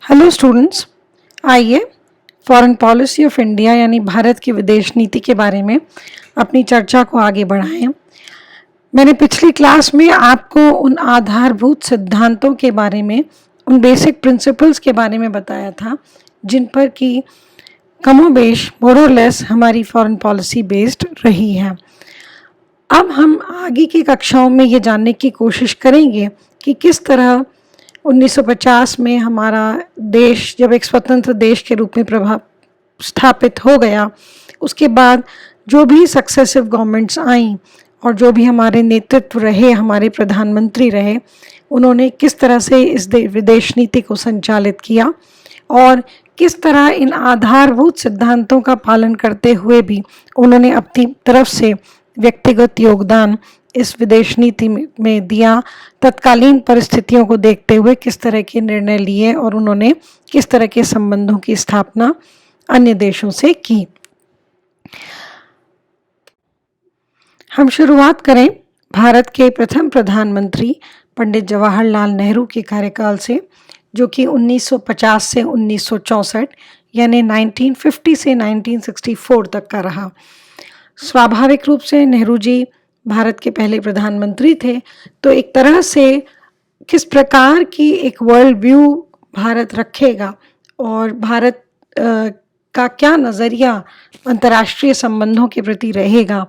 Hello students, आइए foreign policy of India यानी भारत की विदेश नीति के बारे में अपनी चर्चा को आगे बढ़ाएं। मैंने पिछली क्लास में आपको उन आधारभूत सिद्धांतों के बारे में, उन बेसिक प्रिंसिपल्स के बारे में बताया था जिन पर कि कमोबेश मोरलेस हमारी फॉरेन पॉलिसी बेस्ड रही है। अब हम आगे की कक्षाओं में ये जानने की कोशिश करेंगे कि किस तरह 1950 में हमारा देश जब एक स्वतंत्र देश के रूप में स्थापित हो गया, उसके बाद जो भी सक्सेसिव गवर्नमेंट्स आईं और जो भी हमारे नेतृत्व रहे, हमारे प्रधानमंत्री रहे, उन्होंने किस तरह से इस विदेश नीति को संचालित किया और किस तरह इन आधारभूत सिद्धांतों का पालन करते हुए भी उन्होंने अपनी तरफ से व्यक्तिगत योगदान इस विदेश नीति में दिया। तत्कालीन परिस्थितियों को देखते हुए किस तरह के निर्णय लिए और उन्होंने किस तरह के संबंधों की स्थापना अन्य देशों से की। हम शुरुआत करें भारत के प्रथम प्रधानमंत्री पंडित जवाहरलाल नेहरू के कार्यकाल से, जो कि 1950 से 1964 यानी 1950 से 1964 तक का रहा। स्वाभाविक रूप से नेहरू जी भारत के पहले प्रधानमंत्री थे, तो एक तरह से किस प्रकार की एक वर्ल्ड व्यू भारत रखेगा और भारत का क्या नज़रिया अंतर्राष्ट्रीय संबंधों के प्रति रहेगा,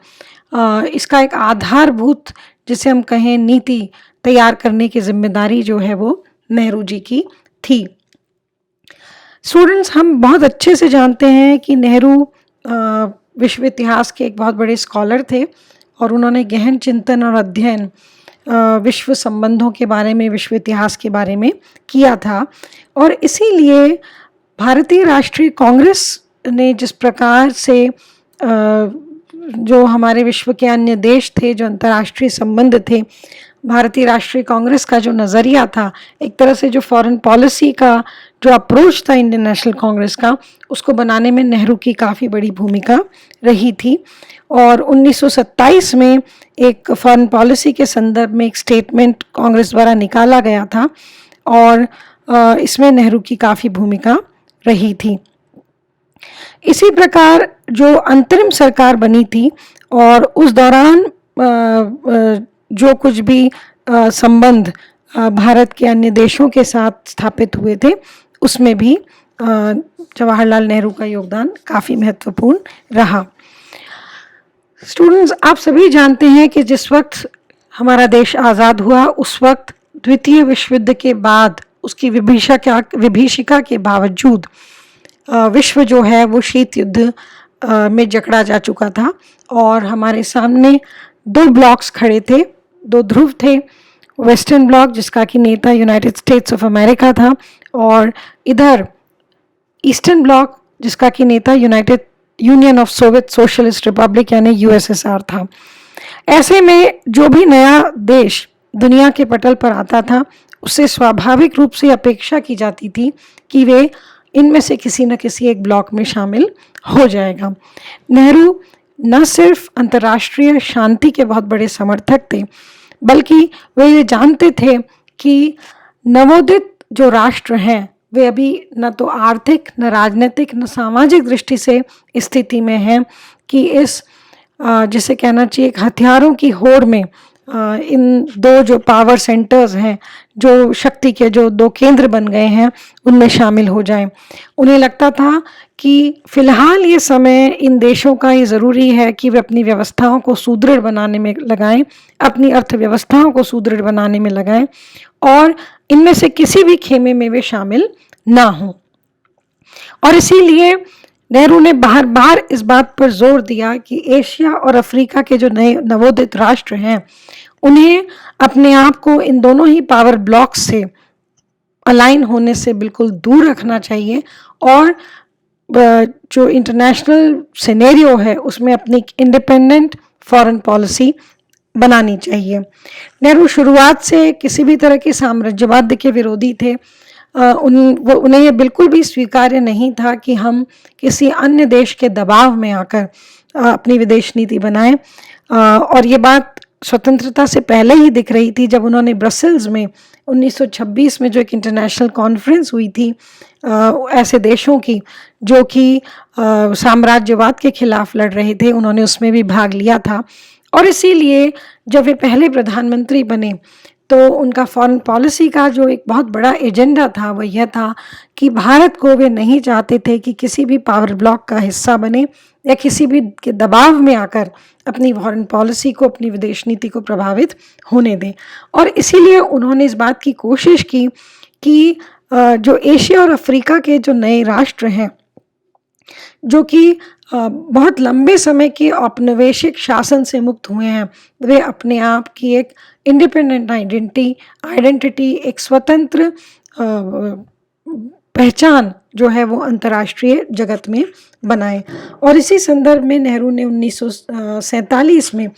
इसका एक आधारभूत, जिसे हम कहें, नीति तैयार करने की जिम्मेदारी जो है वो नेहरू जी की थी। स्टूडेंट्स, हम बहुत अच्छे से जानते हैं कि नेहरू विश्व इतिहास के एक बहुत बड़े स्कॉलर थे और उन्होंने गहन चिंतन और अध्ययन विश्व संबंधों के बारे में, विश्व इतिहास के बारे में किया था। और इसीलिए भारतीय राष्ट्रीय कांग्रेस ने जिस प्रकार से जो हमारे विश्व के अन्य देश थे, जो अंतर्राष्ट्रीय संबंध थे, भारतीय राष्ट्रीय कांग्रेस का जो नज़रिया था, एक तरह से जो फॉरेन पॉलिसी का जो अप्रोच था इंडियन नेशनल कांग्रेस का, उसको बनाने में नेहरू की काफ़ी बड़ी भूमिका रही थी। और 1927 में एक फॉरेन पॉलिसी के संदर्भ में एक स्टेटमेंट कांग्रेस द्वारा निकाला गया था और इसमें नेहरू की काफ़ी भूमिका रही थी। इसी प्रकार जो अंतरिम सरकार बनी थी और उस दौरान जो कुछ भी संबंध भारत के अन्य देशों के साथ स्थापित हुए थे, उसमें भी जवाहरलाल नेहरू का योगदान काफ़ी महत्वपूर्ण रहा। स्टूडेंट्स, आप सभी जानते हैं कि जिस वक्त हमारा देश आज़ाद हुआ, उस वक्त द्वितीय विश्व युद्ध के बाद उसकी विभीषिका के बावजूद विश्व जो है वो शीत युद्ध में जकड़ा जा चुका था और हमारे सामने दो ब्लॉक्स खड़े थे, दो ध्रुव थे। वेस्टर्न ब्लॉक, जिसका कि नेता यूनाइटेड स्टेट्स ऑफ अमेरिका था, और इधर ईस्टर्न ब्लॉक, जिसका कि नेता United union of Soviet socialist Republic यानी यूएसएसआर था। ऐसे में जो भी नया देश दुनिया के पटल पर आता था, उससे स्वाभाविक रूप से अपेक्षा की जाती थी कि वे इनमें से किसी न किसी एक ब्लॉक में शामिल हो जाएगा। नेहरू न सिर्फ अंतर्राष्ट्रीय शांति के बहुत बड़े समर्थक थे, बल्कि वे ये जानते थे कि नवोदित जो राष्ट्र हैं, वे अभी न तो आर्थिक, न राजनीतिक, न सामाजिक दृष्टि से स्थिति में हैं कि इस जिसे कहना चाहिए एक हथियारों की होड़ में इन दो जो पावर सेंटर्स हैं, जो शक्ति के जो दो केंद्र बन गए हैं, उनमें शामिल हो जाएं। उन्हें लगता था कि फिलहाल ये समय इन देशों का ये ज़रूरी है कि वे अपनी व्यवस्थाओं को सुदृढ़ बनाने में लगाएं, अपनी अर्थव्यवस्थाओं को सुदृढ़ बनाने में लगाएं और इनमें से किसी भी खेमे में वे शामिल ना हों। और इसीलिए नेहरू ने बार बार इस बात पर जोर दिया कि एशिया और अफ्रीका के जो नए नवोदित राष्ट्र हैं, उन्हें अपने आप को इन दोनों ही पावर ब्लॉक्स से अलाइन होने से बिल्कुल दूर रखना चाहिए और जो इंटरनेशनल सिनेरियो है उसमें अपनी इंडिपेंडेंट फॉरेन पॉलिसी बनानी चाहिए। नेहरू शुरुआत से किसी भी तरह के साम्राज्यवाद के विरोधी थे। उन्हें ये बिल्कुल भी स्वीकार्य नहीं था कि हम किसी अन्य देश के दबाव में आकर अपनी विदेश नीति बनाएं, और ये बात स्वतंत्रता से पहले ही दिख रही थी, जब उन्होंने ब्रसेल्स में 1926 में जो एक इंटरनेशनल कॉन्फ्रेंस हुई थी ऐसे देशों की जो कि साम्राज्यवाद के खिलाफ लड़ रहे थे, उन्होंने उसमें भी भाग लिया था। और इसीलिए जब वे पहले प्रधानमंत्री बने तो उनका फॉरेन पॉलिसी का जो एक बहुत बड़ा एजेंडा था वो यह था कि भारत को वे नहीं चाहते थे कि किसी भी पावर ब्लॉक का हिस्सा बने या किसी भी के दबाव में आकर अपनी फॉरेन पॉलिसी को, अपनी विदेश नीति को प्रभावित होने दें। और इसीलिए उन्होंने इस बात की कोशिश की कि जो एशिया और अफ्रीका के जो नए राष्ट्र हैं, जो कि बहुत लंबे समय के औपनिवेशिक शासन से मुक्त हुए हैं, वे अपने आप की एक इंडिपेंडेंट आइडेंटिटी, एक स्वतंत्र पहचान जो है वो अंतर्राष्ट्रीय जगत में बनाए। और इसी संदर्भ में नेहरू ने 1947 में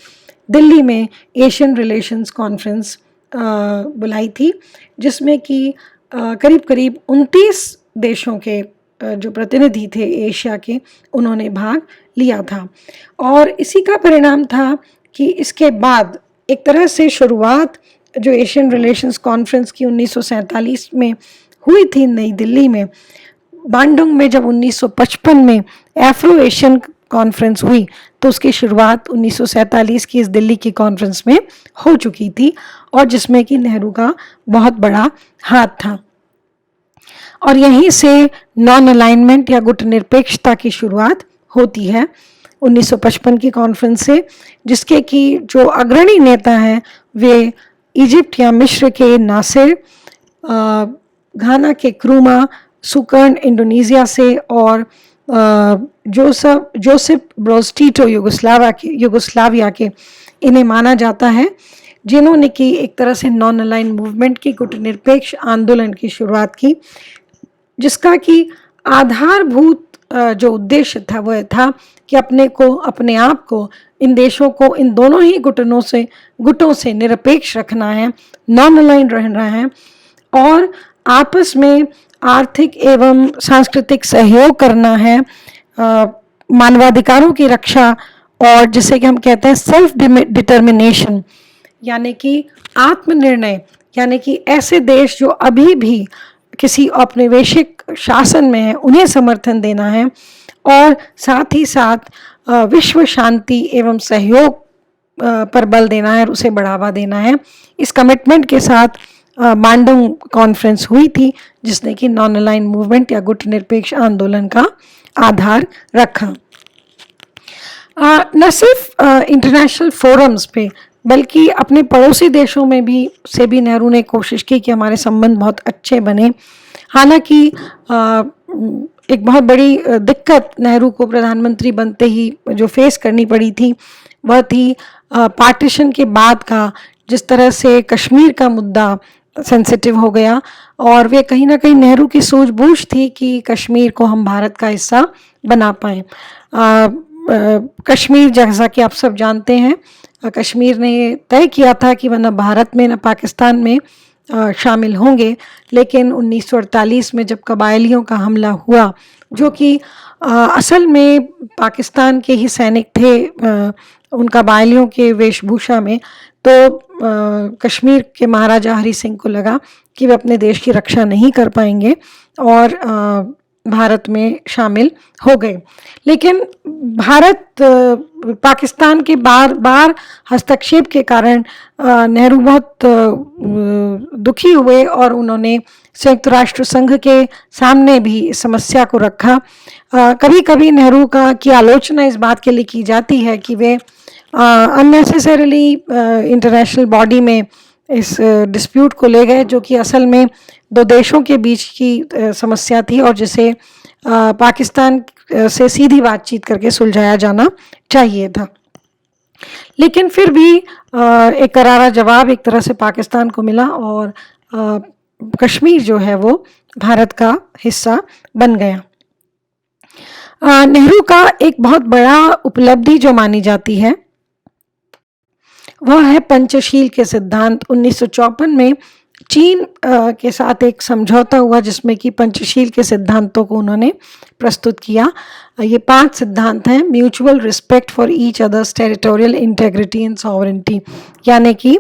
दिल्ली में एशियन रिलेशंस कॉन्फ्रेंस बुलाई थी, जिसमें कि करीब करीब 29 देशों के जो प्रतिनिधि थे एशिया के, उन्होंने भाग लिया था। और इसी का परिणाम था कि इसके बाद एक तरह से शुरुआत जो एशियन रिलेशंस कॉन्फ्रेंस की 1947 में हुई थी नई दिल्ली में, बांडुंग में जब 1955 में एफ्रो एशियन कॉन्फ्रेंस हुई तो उसकी शुरुआत 1947 की इस दिल्ली की कॉन्फ्रेंस में हो चुकी थी, और जिसमें कि नेहरू का बहुत बड़ा हाथ था। और यहीं से नॉन अलाइनमेंट या गुटनिरपेक्षता की शुरुआत होती है 1955 की कॉन्फ्रेंस से, जिसके कि जो अग्रणी नेता हैं वे इजिप्ट या मिस्र के नासिर, घाना के क्रूमा, सुकर्न इंडोनेशिया से, और जोसेफ ब्रोज टिटो युगोस्लाविया के, इन्हें माना जाता है जिन्होंने कि एक तरह से नॉन अलाइन मूवमेंट की, गुटनिरपेक्ष आंदोलन की शुरुआत की, जिसका कि आधारभूत जो उद्देश्य था वह था कि अपने आप को, इन देशों को इन दोनों ही गुटों से निरपेक्ष रखना है, नॉन अलाइन रहना है, और आपस में आर्थिक एवं सांस्कृतिक सहयोग करना है, मानवाधिकारों की रक्षा, और जिसे कि हम कहते हैं सेल्फ डिटर्मिनेशन, यानी कि आत्मनिर्णय, यानी कि ऐसे देश जो अभी भी किसी औपनिवेशिक शासन में है उन्हें समर्थन देना है, और साथ ही साथ विश्व शांति एवं सहयोग पर बल देना है और उसे बढ़ावा देना है। इस कमिटमेंट के साथ बांडुंग कॉन्फ्रेंस हुई थी, जिसने कि नॉन अलाइन मूवमेंट या गुटनिरपेक्ष आंदोलन का आधार रखा। न सिर्फ इंटरनेशनल फोरम्स पे बल्कि अपने पड़ोसी देशों में भी नेहरू ने कोशिश की कि हमारे संबंध बहुत अच्छे बने। हालांकि एक बहुत बड़ी दिक्कत नेहरू को प्रधानमंत्री बनते ही जो फेस करनी पड़ी थी वह थी पार्टीशन के बाद का जिस तरह से कश्मीर का मुद्दा सेंसिटिव हो गया, और वे कहीं ना कहीं नेहरू की सूझबूझ थी कि कश्मीर को हम भारत का हिस्सा बना पाएँ। कश्मीर, जैसा कि आप सब जानते हैं, कश्मीर ने तय किया था कि वह न भारत में न पाकिस्तान में शामिल होंगे, लेकिन 1948 में जब कबायलियों का हमला हुआ, जो कि असल में पाकिस्तान के ही सैनिक थे उन कबायलियों के वेशभूषा में, तो कश्मीर के महाराजा हरि सिंह को लगा कि वे अपने देश की रक्षा नहीं कर पाएंगे और भारत में शामिल हो गए। लेकिन भारत पाकिस्तान के बार बार हस्तक्षेप के कारण नेहरू बहुत दुखी हुए और उन्होंने संयुक्त राष्ट्र संघ के सामने भी इस समस्या को रखा। कभी कभी नेहरू की आलोचना इस बात के लिए की जाती है कि वे अननेसेसरीली इंटरनेशनल बॉडी में इस डिस्प्यूट को ले गए, जो कि असल में दो देशों के बीच की समस्या थी और जिसे पाकिस्तान से सीधी बातचीत करके सुलझाया जाना चाहिए था। लेकिन फिर भी एक करारा जवाब एक तरह से पाकिस्तान को मिला और कश्मीर जो है वो भारत का हिस्सा बन गया। नेहरू का एक बहुत बड़ा उपलब्धि जो मानी जाती है वह है पंचशील के सिद्धांत। 1954 में चीन के साथ एक समझौता हुआ जिसमें कि पंचशील के सिद्धांतों को उन्होंने प्रस्तुत किया। ये 5 सिद्धांत हैं। Mutual respect for each others territorial integrity and sovereignty, यानी कि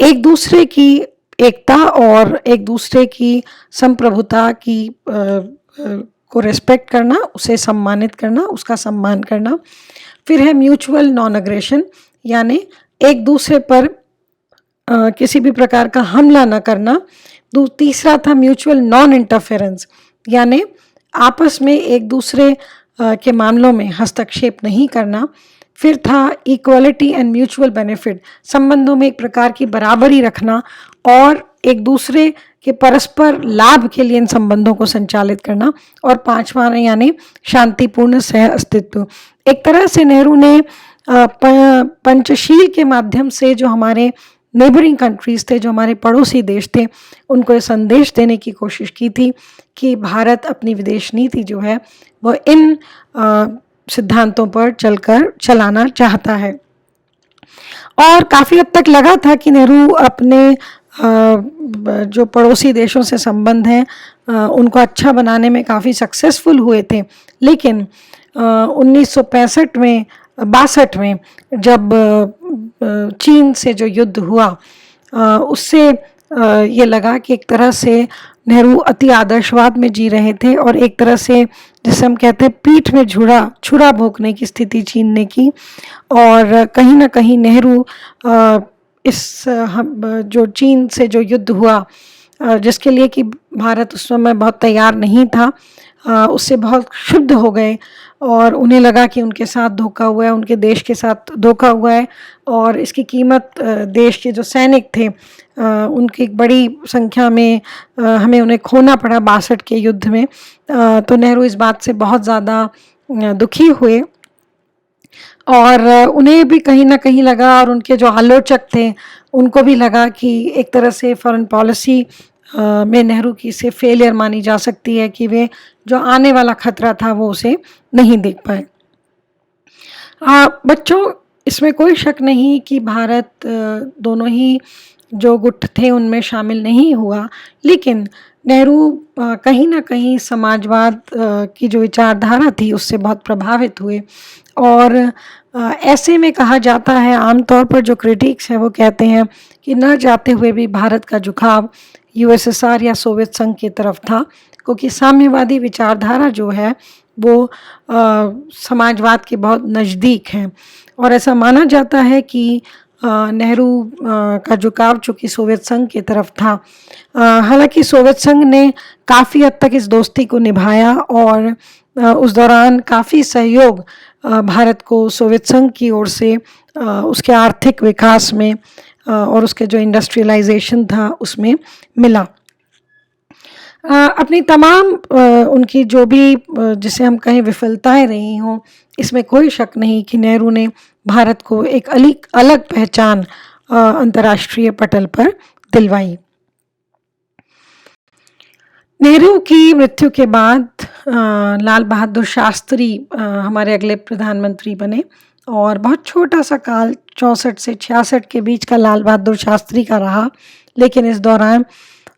एक दूसरे की एकता और एक दूसरे की संप्रभुता की को रिस्पेक्ट करना, उसे सम्मानित करना, उसका सम्मान करना। फिर है म्यूचुअल नॉन अग्रेशन, यानी एक दूसरे पर किसी भी प्रकार का हमला न करना। तीसरा था म्यूचुअल नॉन इंटरफेरेंस, यानी आपस में एक दूसरे के मामलों में हस्तक्षेप नहीं करना। फिर था इक्वलिटी एंड म्यूचुअल बेनिफिट, संबंधों में एक प्रकार की बराबरी रखना और एक दूसरे के परस्पर लाभ के लिए इन संबंधों को संचालित करना। और 5वां यानी शांतिपूर्ण सह अस्तित्व। एक तरह से नेहरू ने पंचशील के माध्यम से जो हमारे नेबरिंग कंट्रीज़ थे, जो हमारे पड़ोसी देश थे, उनको ये संदेश देने की कोशिश की थी कि भारत अपनी विदेश नीति जो है वो इन सिद्धांतों पर चलकर चलाना चाहता है। और काफ़ी हद तक लगा था कि नेहरू अपने जो पड़ोसी देशों से संबंध हैं उनको अच्छा बनाने में काफ़ी सक्सेसफुल हुए थे। लेकिन 1965 में 62 में जब चीन से जो युद्ध हुआ उससे ये लगा कि एक तरह से नेहरू अति आदर्शवाद में जी रहे थे और एक तरह से जिसे हम कहते हैं पीठ में छुरा भोंकने की स्थिति चीन ने की। और कहीं ना कहीं नेहरू इस जो चीन से जो युद्ध हुआ जिसके लिए कि भारत उस समय बहुत तैयार नहीं था, उससे बहुत क्षुब्ध हो गए और उन्हें लगा कि उनके साथ धोखा हुआ है, उनके देश के साथ धोखा हुआ है और इसकी कीमत देश के जो सैनिक थे उनकी एक बड़ी संख्या में हमें उन्हें खोना पड़ा 62 के युद्ध में। तो नेहरू इस बात से बहुत ज़्यादा दुखी हुए और उन्हें भी कहीं ना कहीं लगा और उनके जो आलोचक थे उनको भी लगा कि एक तरह से फॉरेन पॉलिसी में नेहरू की से फेलियर मानी जा सकती है कि वे जो आने वाला खतरा था वो उसे नहीं देख पाए। बच्चों, इसमें कोई शक नहीं कि भारत दोनों ही जो गुट थे उनमें शामिल नहीं हुआ, लेकिन नेहरू कहीं ना कहीं समाजवाद की जो विचारधारा थी उससे बहुत प्रभावित हुए। और ऐसे में कहा जाता है, आमतौर पर जो क्रिटिक्स हैं वो कहते हैं कि न चाहते हुए भी भारत का झुकाव यूएसएसआर या सोवियत संघ की तरफ था, क्योंकि साम्यवादी विचारधारा जो है वो समाजवाद के बहुत नज़दीक है। और ऐसा माना जाता है कि नेहरू का झुकाव चूँकि सोवियत संघ की तरफ था। हालांकि सोवियत संघ ने काफ़ी हद तक इस दोस्ती को निभाया और उस दौरान काफ़ी सहयोग भारत को सोवियत संघ की ओर से उसके आर्थिक विकास में और उसके जो इंडस्ट्रियलाइजेशन था उसमें मिला। अपनी तमाम उनकी जो भी जिसे हम कहें विफलताएं रही हों, इसमें कोई शक नहीं कि नेहरू ने भारत को एक अलग पहचान अंतर्राष्ट्रीय पटल पर दिलवाई। नेहरू की मृत्यु के बाद लाल बहादुर शास्त्री हमारे अगले प्रधानमंत्री बने और बहुत छोटा सा काल 64 से 66 के बीच का लाल बहादुर शास्त्री का रहा, लेकिन इस दौरान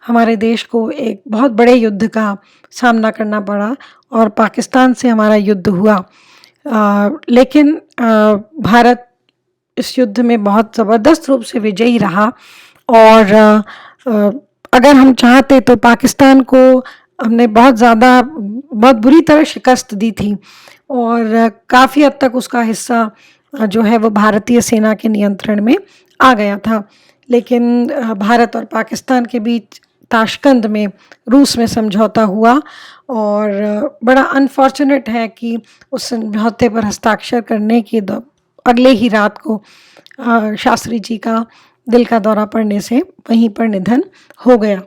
हमारे देश को एक बहुत बड़े युद्ध का सामना करना पड़ा और पाकिस्तान से हमारा युद्ध हुआ। लेकिन भारत इस युद्ध में बहुत ज़बरदस्त रूप से विजयी रहा और अगर हम चाहते तो पाकिस्तान को हमने बहुत बुरी तरह शिकस्त दी थी और काफ़ी हद तक उसका हिस्सा जो है वो भारतीय सेना के नियंत्रण में आ गया था। लेकिन भारत और पाकिस्तान के बीच ताशकंद में रूस में समझौता हुआ और बड़ा अनफॉर्चुनेट है कि उस समझौते पर हस्ताक्षर करने की अगले ही रात को शास्त्री जी का दिल का दौरा पड़ने से वहीं पर निधन हो गया।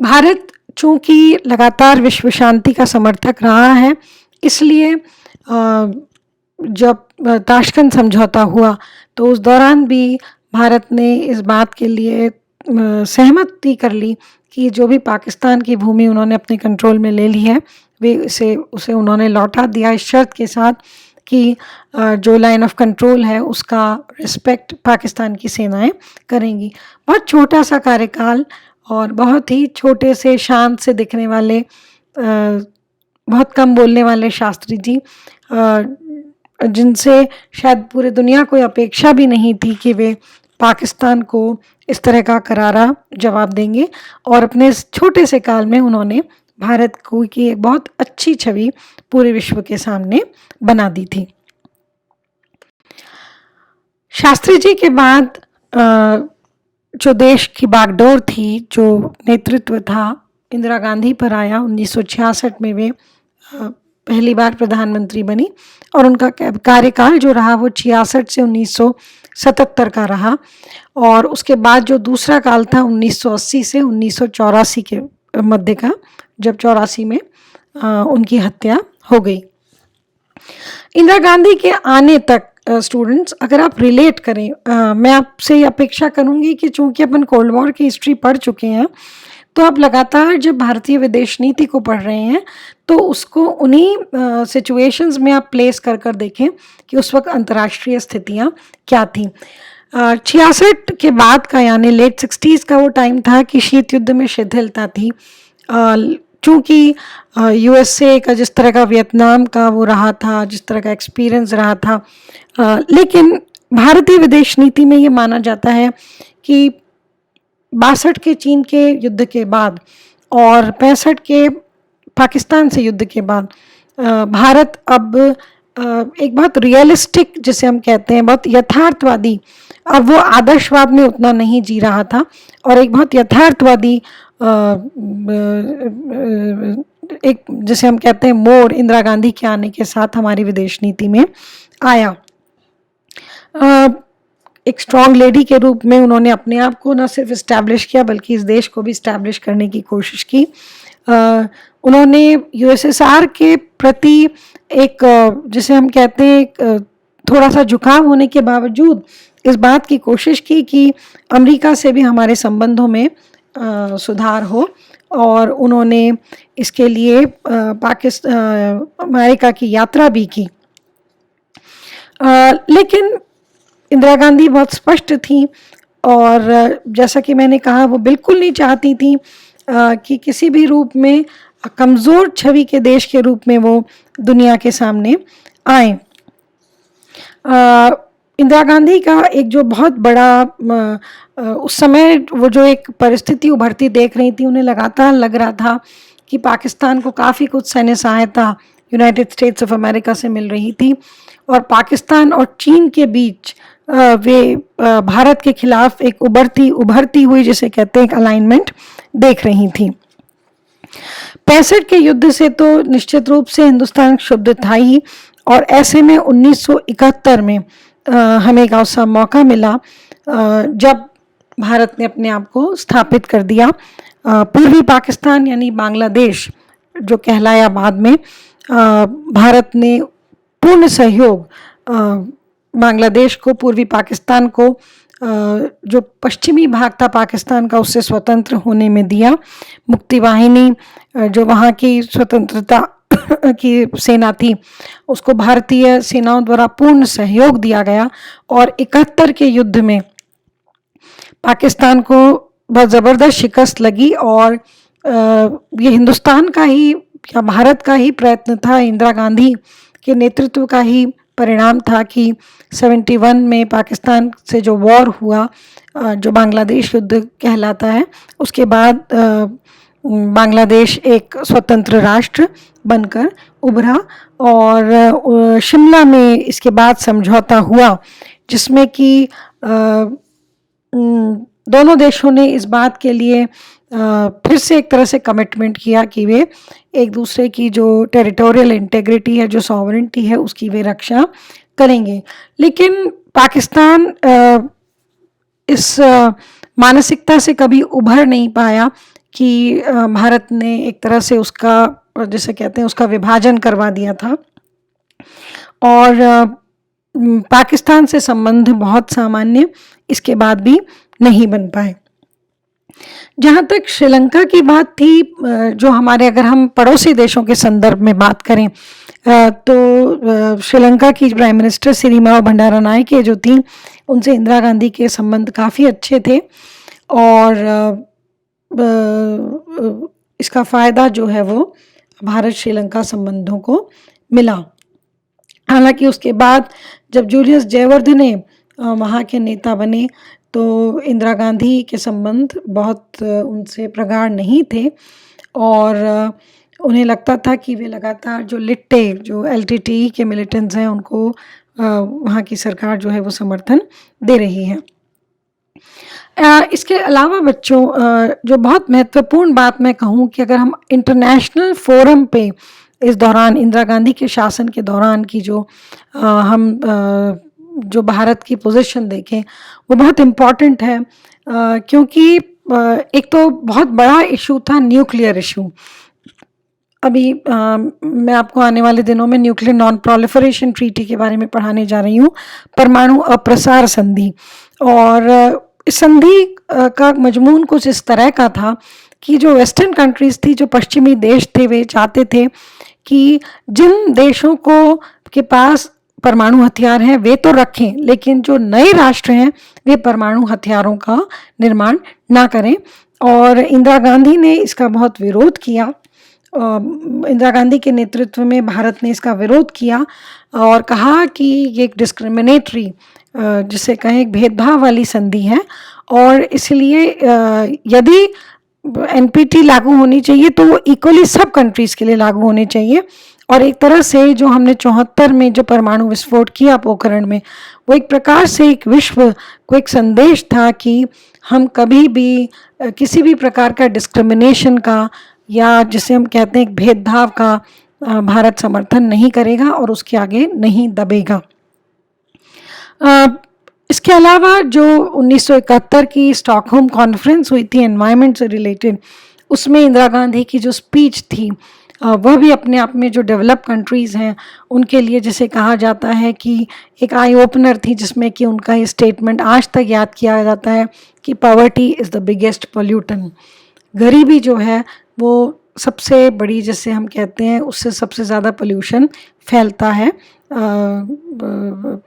भारत चूँकि लगातार विश्व शांति का समर्थक रहा है, इसलिए जब ताशकंद समझौता हुआ तो उस दौरान भी भारत ने इस बात के लिए सहमति कर ली कि जो भी पाकिस्तान की भूमि उन्होंने अपने कंट्रोल में ले ली है वे उसे उन्होंने लौटा दिया, इस शर्त के साथ कि जो लाइन ऑफ कंट्रोल है उसका रिस्पेक्ट पाकिस्तान की सेनाएं करेंगी। बहुत छोटा सा कार्यकाल और बहुत ही छोटे से शांत से दिखने वाले, बहुत कम बोलने वाले शास्त्री जी, जिनसे शायद पूरी दुनिया को अपेक्षा भी नहीं थी कि वे पाकिस्तान को इस तरह का करारा जवाब देंगे, और अपने इस छोटे से काल में उन्होंने भारत को की एक बहुत अच्छी छवि पूरे विश्व के सामने बना दी थी। शास्त्री जी के बाद जो देश की बागडोर थी, जो नेतृत्व था, इंदिरा गांधी पर आया। 1966 में वे पहली बार प्रधानमंत्री बनी और उनका कार्यकाल जो रहा वो 66 से 1977 का रहा। और उसके बाद जो दूसरा काल था 1980 से 1984 के मध्य का, जब 84 में उनकी हत्या हो गई। इंदिरा गांधी के आने तक स्टूडेंट्स, अगर आप रिलेट करें, मैं आपसे अपेक्षा करूंगी कि चूंकि अपन कोल्ड वॉर की हिस्ट्री पढ़ चुके हैं, तो आप लगातार जब भारतीय विदेश नीति को पढ़ रहे हैं तो उसको उन्हीं सिचुएशंस में आप प्लेस कर कर देखें कि उस वक्त अंतर्राष्ट्रीय स्थितियां क्या थी। 66 के बाद का, यानी लेट 60s का वो टाइम था कि शीत युद्ध में शिथिलता थी। चूँकि यूएसए का जिस तरह का वियतनाम का वो रहा था, जिस तरह का एक्सपीरियंस रहा था, लेकिन भारतीय विदेश नीति में ये माना जाता है कि 62 के चीन के युद्ध के बाद और 65 के पाकिस्तान से युद्ध के बाद भारत अब एक बहुत रियलिस्टिक, जिसे हम कहते हैं बहुत यथार्थवादी, अब वो आदर्शवाद में उतना नहीं जी रहा था और एक बहुत यथार्थवादी एक, जिसे हम कहते हैं, मोड़ इंदिरा गांधी के आने के साथ हमारी विदेश नीति में आया। एक स्ट्रॉन्ग लेडी के रूप में उन्होंने अपने आप को न सिर्फ इस्टेब्लिश किया बल्कि इस देश को भी इस्टेब्लिश करने की कोशिश की। उन्होंने यूएसएसआर के प्रति एक, जिसे हम कहते हैं, थोड़ा सा झुकाव होने के बावजूद इस बात की कोशिश की कि अमेरिका से भी हमारे संबंधों में सुधार हो, और उन्होंने इसके लिए अमेरिका की यात्रा भी की। लेकिन इंदिरा गांधी बहुत स्पष्ट थी और जैसा कि मैंने कहा, वो बिल्कुल नहीं चाहती थी कि किसी भी रूप में कमज़ोर छवि के देश के रूप में वो दुनिया के सामने आए। इंदिरा गांधी का एक जो बहुत बड़ा उस समय वो जो एक परिस्थिति उभरती देख रही थी, उन्हें लगातार लग रहा था कि पाकिस्तान को काफ़ी कुछ सैन्य सहायता यूनाइटेड स्टेट्स ऑफ अमेरिका से मिल रही थी, और पाकिस्तान और चीन के बीच वे भारत के खिलाफ एक उभरती हुई, जिसे कहते हैं, एक अलाइनमेंट देख रही थी। 65 के युद्ध से तो निश्चित रूप से हिंदुस्तान क्षुब्ध था ही, और ऐसे में 1971 में हमें एक ऐसा मौका मिला जब भारत ने अपने आप को स्थापित कर दिया। पूर्वी पाकिस्तान यानी बांग्लादेश जो कहलाया बाद में, भारत ने पूर्ण सहयोग बांग्लादेश को, पूर्वी पाकिस्तान को, जो पश्चिमी भाग था पाकिस्तान का, उससे स्वतंत्र होने में दिया। मुक्ति वाहिनी जो वहाँ की स्वतंत्रता की सेना थी, उसको भारतीय सेनाओं द्वारा पूर्ण सहयोग दिया गया, और 71 के युद्ध में पाकिस्तान को बहुत ज़बरदस्त शिकस्त लगी, और ये हिंदुस्तान का ही या भारत का ही प्रयत्न था, इंदिरा गांधी के नेतृत्व का ही परिणाम था कि 71 में पाकिस्तान से जो वॉर हुआ, जो बांग्लादेश युद्ध कहलाता है, उसके बाद बांग्लादेश एक स्वतंत्र राष्ट्र बनकर उभरा, और शिमला में इसके बाद समझौता हुआ, जिसमें कि दोनों देशों ने इस बात के लिए फिर से एक तरह से कमिटमेंट किया कि वे एक दूसरे की जो टेरिटोरियल इंटेग्रिटी है, जो सॉवरेनिटी है, उसकी वे रक्षा करेंगे। लेकिन पाकिस्तान इस मानसिकता से कभी उभर नहीं पाया कि भारत ने एक तरह से उसका, जिसे कहते हैं, उसका विभाजन करवा दिया था, और पाकिस्तान से संबंध बहुत सामान्य इसके बाद भी नहीं बन पाए। जहाँ तक श्रीलंका की बात थी, जो हमारे, अगर हम पड़ोसी देशों के संदर्भ में बात करें, तो श्रीलंका की प्राइम मिनिस्टर सिरिमा भंडारानायके जो थी, उनसे इंदिरा गांधी के संबंध काफ़ी अच्छे थे और इसका फ़ायदा जो है वो भारत श्रीलंका संबंधों को मिला। हालांकि उसके बाद जब जूलियस जयवर्धने वहाँ के नेता बने तो इंदिरा गांधी के संबंध बहुत उनसे प्रगाढ़ नहीं थे और उन्हें लगता था कि वे लगातार जो लिट्टे जो एलटीटीई के मिलिटेंट्स हैं उनको वहाँ की सरकार जो है वो समर्थन दे रही है। इसके अलावा बच्चों जो बहुत महत्वपूर्ण बात मैं कहूँ कि अगर हम इंटरनेशनल फोरम पे इस दौरान इंदिरा गांधी के शासन के दौरान की जो हम जो भारत की पोजीशन देखें वो बहुत इम्पॉर्टेंट है क्योंकि एक तो बहुत बड़ा इशू था न्यूक्लियर इशू। अभी मैं आपको आने वाले दिनों में न्यूक्लियर नॉन प्रोलिफरेशन ट्रीटी के बारे में पढ़ाने जा रही हूँ, परमाणु अप्रसार संधि। और इस संधि का मजमून कुछ इस तरह का था कि जो वेस्टर्न कंट्रीज़ थी, जो पश्चिमी देश थे, वे चाहते थे कि जिन देशों को के पास परमाणु हथियार हैं वे तो रखें, लेकिन जो नए राष्ट्र हैं वे परमाणु हथियारों का निर्माण ना करें। और इंदिरा गांधी ने इसका बहुत विरोध किया। इंदिरा गांधी के नेतृत्व में भारत ने इसका विरोध किया और कहा कि ये एक डिस्क्रिमिनेटरी जिसे कहें एक भेदभाव वाली संधि है और इसलिए यदि एनपीटी लागू होनी चाहिए तो वो इक्वली सब कंट्रीज़ के लिए लागू होने चाहिए। और एक तरह से जो हमने 74 में जो परमाणु विस्फोट किया पोखरण में, वो एक प्रकार से एक विश्व को एक संदेश था कि हम कभी भी किसी भी प्रकार का डिस्क्रिमिनेशन का या जिसे हम कहते हैं एक भेदभाव का भारत समर्थन नहीं करेगा और उसके आगे नहीं दबेगा। इसके अलावा जो 1971 की स्टॉकहोम कॉन्फ्रेंस हुई थी एनवायरनमेंट से रिलेटेड, उसमें इंदिरा गांधी की जो स्पीच थी वह भी अपने आप में जो डेवलप कंट्रीज़ हैं उनके लिए जिसे कहा जाता है कि एक आई ओपनर थी, जिसमें कि उनका ये स्टेटमेंट आज तक याद किया जाता है कि पॉवर्टी इज़ द बिगेस्ट पोल्यूटन। गरीबी जो है वो सबसे बड़ी, जिसे हम कहते हैं, उससे सबसे ज़्यादा पोल्यूशन फैलता है,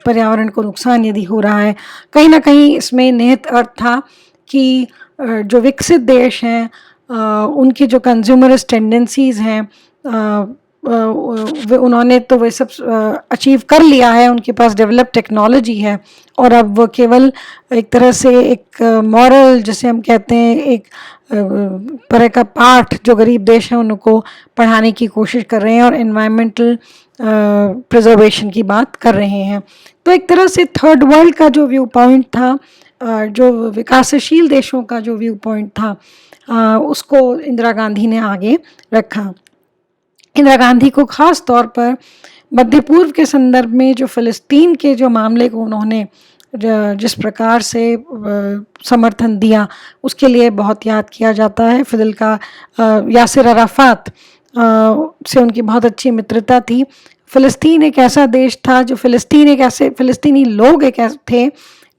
पर्यावरण को नुकसान यदि हो रहा है। कहीं ना कहीं इसमें निहित अर्थ था कि जो विकसित देश हैं उनकी जो कंज्यूमरिस्ट टेंडेंसीज़ हैं उन्होंने तो वे सब अचीव कर लिया है, उनके पास डेवलप टेक्नोलॉजी है और अब वो केवल एक तरह से एक मॉरल जिसे हम कहते हैं एक तरह का पाठ जो गरीब देश हैं उनको पढ़ाने की कोशिश कर रहे हैं और एनवायरमेंटल प्रिजर्वेशन की बात कर रहे हैं। तो एक तरह से थर्ड वर्ल्ड का जो व्यू पॉइंट था, जो विकासशील देशों का जो व्यू पॉइंट था, उसको इंदिरा गांधी ने आगे रखा। इंदिरा गांधी को ख़ास तौर पर मध्य पूर्व के संदर्भ में जो फ़लस्तीन के जो मामले को उन्होंने जिस प्रकार से समर्थन दिया उसके लिए बहुत याद किया जाता है। फिदल का यासिर अराफात से उनकी बहुत अच्छी मित्रता थी। फ़लस्तीन एक ऐसा देश था जो फ़लस्तीनी लोग एक ऐसे थे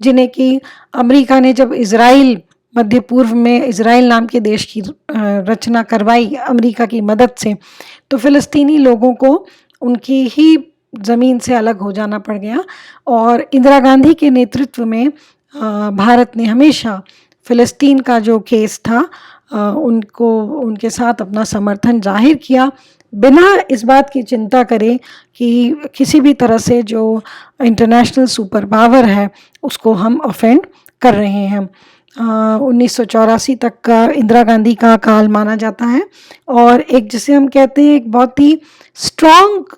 जिन्हें कि अमेरिका ने जब इज़राइल मध्य पूर्व में इज़राइल नाम के देश की रचना करवाई अमेरिका की मदद से, तो फ़लस्तीनी लोगों को उनकी ही ज़मीन से अलग हो जाना पड़ गया। और इंदिरा गांधी के नेतृत्व में भारत ने हमेशा फ़लस्तीन का जो केस था उनको उनके साथ अपना समर्थन जाहिर किया, बिना इस बात की चिंता करे कि किसी भी तरह से जो इंटरनेशनल सुपर पावर है उसको हम ऑफेंड कर रहे हैं। 1984 तक का इंदिरा गांधी का काल माना जाता है और एक जिसे हम कहते हैं एक बहुत ही स्ट्रॉन्ग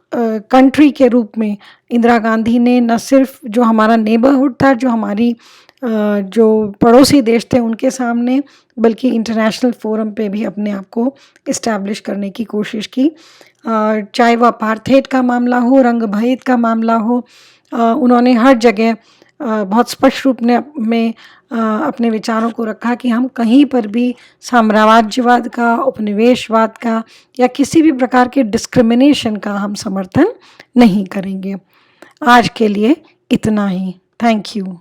कंट्री के रूप में इंदिरा गांधी ने न सिर्फ जो हमारा नेबरहुड था, जो हमारी जो पड़ोसी देश थे उनके सामने, बल्कि इंटरनेशनल फोरम पे भी अपने आप को इस्टेब्लिश करने की कोशिश की। चाहे वह अपार्थेड का मामला हो, रंग भेद का मामला हो, उन्होंने हर जगह बहुत स्पष्ट रूप में अपने विचारों को रखा कि हम कहीं पर भी साम्राज्यवाद का, उपनिवेशवाद का या किसी भी प्रकार के डिस्क्रिमिनेशन का हम समर्थन नहीं करेंगे। आज के लिए इतना ही। Thank you.